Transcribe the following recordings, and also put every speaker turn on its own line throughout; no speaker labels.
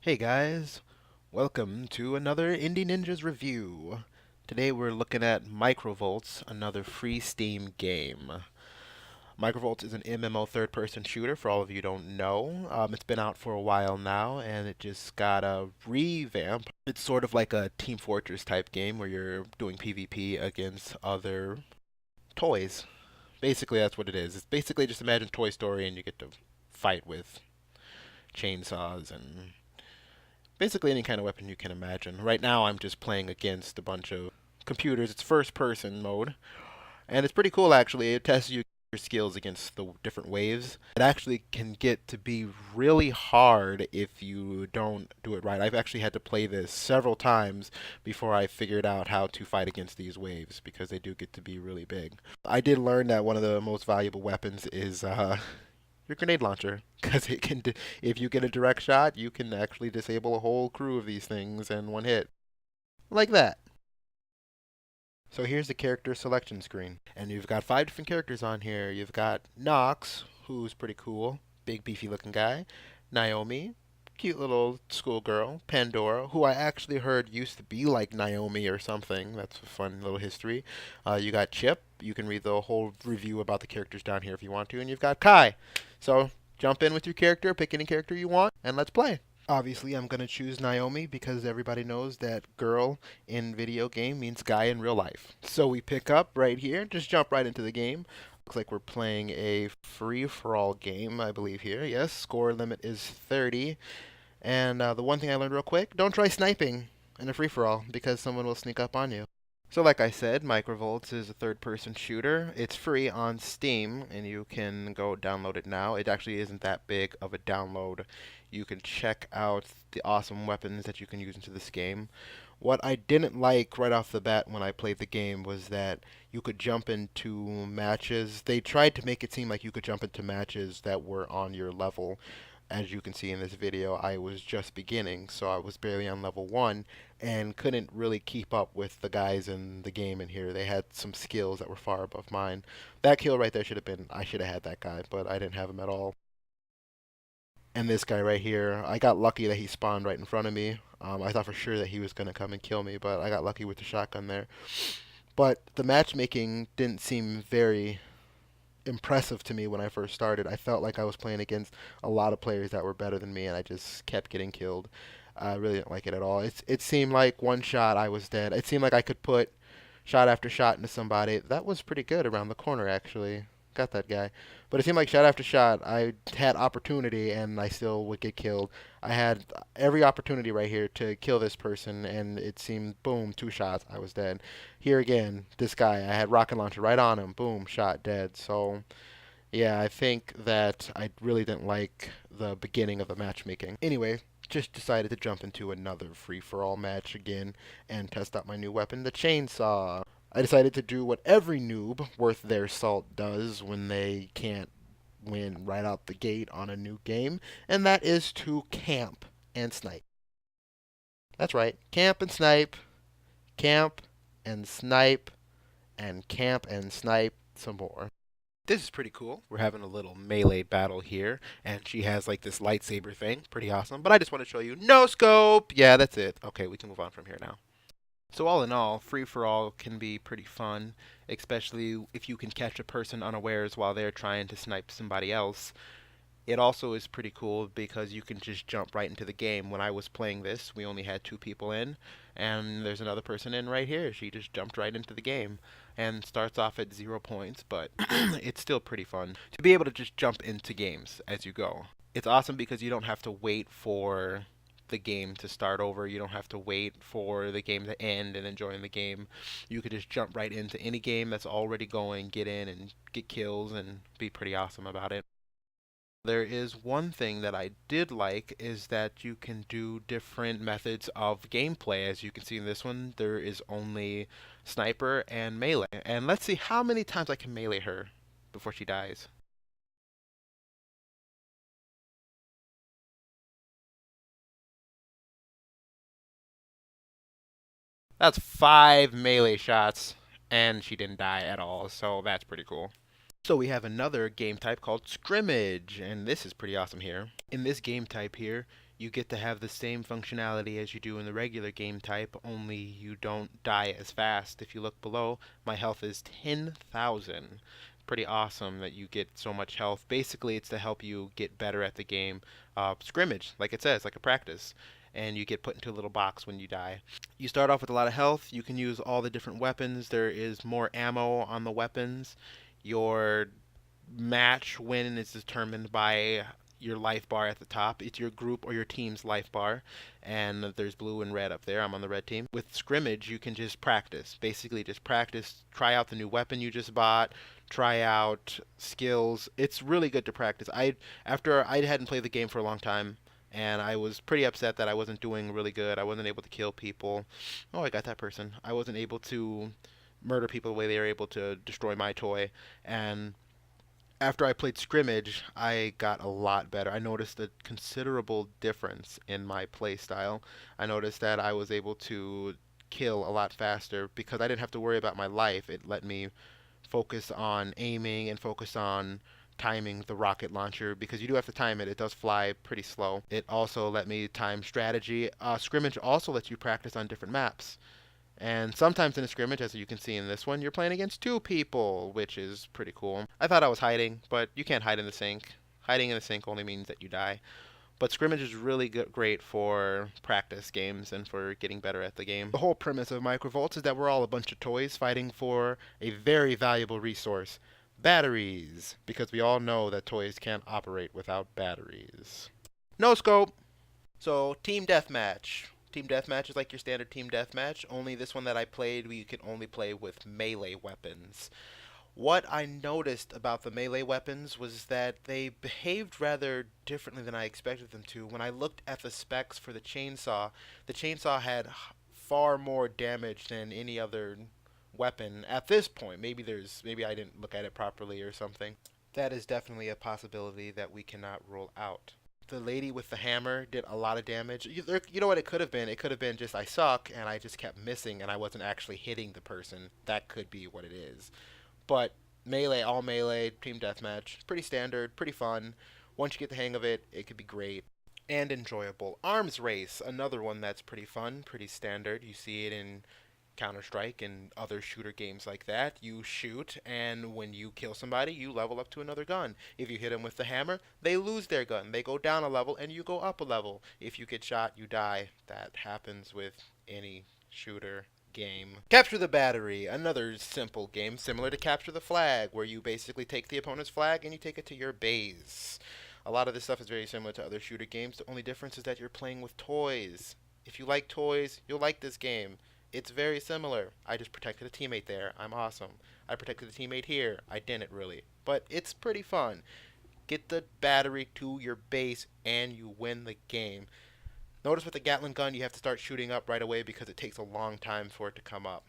Hey guys, welcome to another Indie Ninjas review. Today we're looking at Microvolts, another free Steam game. Microvolts is an MMO third-person shooter, for all of you who don't know. It's been out for a while now, and it just got a revamp. It's sort of like a Team Fortress type game where you're doing PvP against other toys. Basically, that's what it is. It's basically just imagine Toy Story, and you get to fight with chainsaws and basically any kind of weapon you can imagine. Right now, I'm just playing against a bunch of computers. It's first person mode, and it's pretty cool actually. It tests your skills against the different waves. It actually can get to be really hard if you don't do it right. I've actually had to play this several times before I figured out how to fight against these waves because they do get to be really big. I did learn that one of the most valuable weapons is your grenade launcher, because it can, if you get a direct shot, you can actually disable a whole crew of these things in one hit, like that. So here's the character selection screen, and you've got 5 different characters on here. You've got Nox, who's pretty cool, big beefy looking guy. Naomi, cute little schoolgirl. Pandora, who I actually heard used to be like Naomi or something. That's a fun little history. You got Chip. You can read the whole review about the characters down here if you want to. And you've got Kai. So jump in with your character, pick any character you want, and let's play. Obviously, I'm going to choose Naomi because everybody knows that girl in video game means guy in real life. So we pick up right here, just jump right into the game. Looks like we're playing a free-for-all game, I believe here. Yes, score limit is 30. And the one thing I learned real quick, don't try sniping in a free-for-all because someone will sneak up on you. So like I said, Microvolts is a third-person shooter. It's free on Steam, and you can go download it now. It actually isn't that big of a download. You can check out the awesome weapons that you can use into this game. What I didn't like right off the bat when I played the game was that you could jump into matches. They tried to make it seem like you could jump into matches that were on your level. As you can see in this video, I was just beginning, so I was barely on level 1 and couldn't really keep up with the guys in the game in here. They had some skills that were far above mine. That kill right there should have been, I should have had that guy, but I didn't have him at all. And this guy right here, I got lucky that he spawned right in front of me. I thought for sure that he was going to come and kill me, but I got lucky with the shotgun there. But the matchmaking didn't seem very impressive to me when I first started. I felt like I was playing against a lot of players that were better than me, and I just kept getting killed. I really didn't like it at all. It seemed like one shot I was dead. It seemed like I could put shot after shot into somebody. That was pretty good around the corner, actually. Got that guy. But it seemed like shot after shot, I had opportunity and I still would get killed. I had every opportunity right here to kill this person, and it seemed, boom, 2 shots, I was dead. Here again, this guy, I had rocket launcher right on him, boom, shot, dead. So, yeah, I think that I really didn't like the beginning of the matchmaking. Anyway, just decided to jump into another free-for-all match again and test out my new weapon, the chainsaw. I decided to do what every noob worth their salt does when they can't win right out the gate on a new game, and that is to camp and snipe. That's right, camp and snipe, camp and snipe, and camp and snipe some more. This is pretty cool. We're having a little melee battle here, and she has like this lightsaber thing. Pretty awesome. But I just want to show you no scope. Yeah, that's it. Okay, we can move on from here now. So all in all, free for all can be pretty fun, especially if you can catch a person unawares while they're trying to snipe somebody else. It also is pretty cool because you can just jump right into the game. When I was playing this, we only had 2 people in, and there's another person in right here. She just jumped right into the game and starts off at 0 points, but it's still pretty fun to be able to just jump into games as you go. It's awesome because you don't have to wait for the game to start over. You don't have to wait for the game to end and then join the game. You could just jump right into any game that's already going, get in and get kills and be pretty awesome about it. There is one thing that I did like is that you can do different methods of gameplay. As you can see in this one, there is only sniper and melee. And let's see how many times I can melee her before she dies. That's 5 melee shots, and she didn't die at all, so that's pretty cool. So we have another game type called scrimmage, and this is pretty awesome here. In this game type here, you get to have the same functionality as you do in the regular game type, only you don't die as fast. If you look below, my health is 10,000. Pretty awesome that you get so much health. Basically, it's to help you get better at the game. Scrimmage, like it says, like a practice. And you get put into a little box when you die. You start off with a lot of health. You can use all the different weapons. There is more ammo on the weapons. Your match win is determined by your life bar at the top. It's your group or your team's life bar, and there's blue and red up there. I'm on the red team. With scrimmage, you can just practice. Basically, just practice. Try out the new weapon you just bought. Try out skills. It's really good to practice. After I hadn't played the game for a long time, and I was pretty upset that I wasn't doing really good. I wasn't able to kill people. Oh, I got that person. I wasn't able to murder people the way they were able to destroy my toy, and after I played scrimmage, I got a lot better. I noticed a considerable difference in my play style. I noticed that I was able to kill a lot faster because I didn't have to worry about my life. It let me focus on aiming and focus on timing the rocket launcher because you do have to time it. It does fly pretty slow. It also let me time strategy. Scrimmage also lets you practice on different maps. And sometimes in a scrimmage, as you can see in this one, you're playing against two people, which is pretty cool. I thought I was hiding, but you can't hide in the sink. Hiding in the sink only means that you die. But scrimmage is really great for practice games and for getting better at the game. The whole premise of Microvolts is that we're all a bunch of toys fighting for a very valuable resource, batteries, because we all know that toys can't operate without batteries. No scope! So, team deathmatch. Team deathmatch is like your standard team deathmatch, only this one that I played, we could only play with melee weapons. What I noticed about the melee weapons was that they behaved rather differently than I expected them to. When I looked at the specs for the chainsaw had far more damage than any other weapon at this point. Maybe I didn't look at it properly or something. That is definitely a possibility that we cannot rule out. The lady with the hammer did a lot of damage. You know what it could have been? It could have been just I suck and I just kept missing and I wasn't actually hitting the person. That could be what it is. But melee, all melee, team deathmatch, pretty standard, pretty fun. Once you get the hang of it, it could be great and enjoyable. Arms race, another one that's pretty fun, pretty standard. You see it in Counter-Strike and other shooter games like that. You shoot, and when you kill somebody, you level up to another gun. If you hit them with the hammer, they lose their gun. They go down a level, and you go up a level. If you get shot, you die. That happens with any shooter game. Capture the Battery, another simple game similar to Capture the Flag, where you basically take the opponent's flag and you take it to your base. A lot of this stuff is very similar to other shooter games. The only difference is that you're playing with toys. If you like toys, you'll like this game. It's very similar. I just protected a teammate there. I'm awesome. I protected a teammate here. I didn't really. But it's pretty fun. Get the battery to your base and you win the game. Notice with the Gatling gun, you have to start shooting up right away because it takes a long time for it to come up.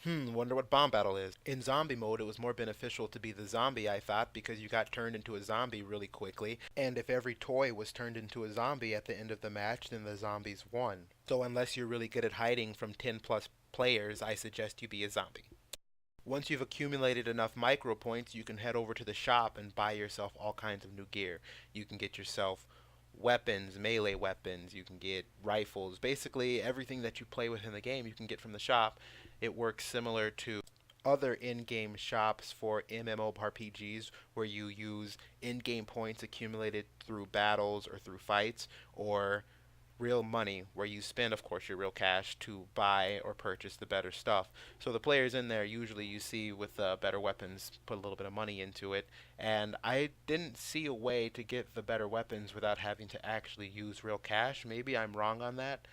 Wonder what bomb battle is. In zombie mode, it was more beneficial to be the zombie, I thought, because you got turned into a zombie really quickly. And if every toy was turned into a zombie at the end of the match, then the zombies won. So unless you're really good at hiding from 10 plus players, I suggest you be a zombie. Once you've accumulated enough micro points, you can head over to the shop and buy yourself all kinds of new gear. You can get yourself weapons, melee weapons, you can get rifles, basically everything that you play with in the game you can get from the shop. It works similar to other in-game shops for MMORPGs where you use in-game points accumulated through battles or through fights, or real money where you spend, of course, your real cash to buy or purchase the better stuff. So the players in there usually you see with better weapons put a little bit of money into it, and I didn't see a way to get the better weapons without having to actually use real cash. Maybe I'm wrong on that.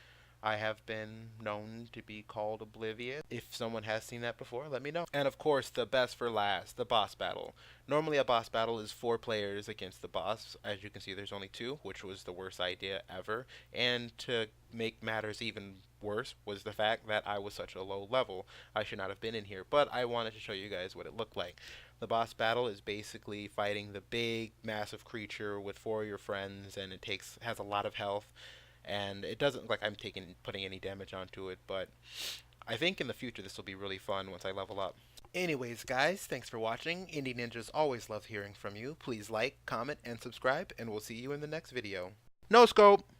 I have been known to be called oblivious. If someone has seen that before, let me know. And of course, the best for last, the boss battle. Normally a boss battle is 4 players against the boss. As you can see, there's only 2, which was the worst idea ever. And to make matters even worse was the fact that I was such a low level. I should not have been in here, but I wanted to show you guys what it looked like. The boss battle is basically fighting the big, massive creature with 4 of your friends, and has a lot of health. And it doesn't look like I'm putting any damage onto it, but I think in the future this will be really fun once I level up. Anyways, guys, thanks for watching. Indie Ninjas always love hearing from you. Please like, comment, and subscribe, and we'll see you in the next video. No scope!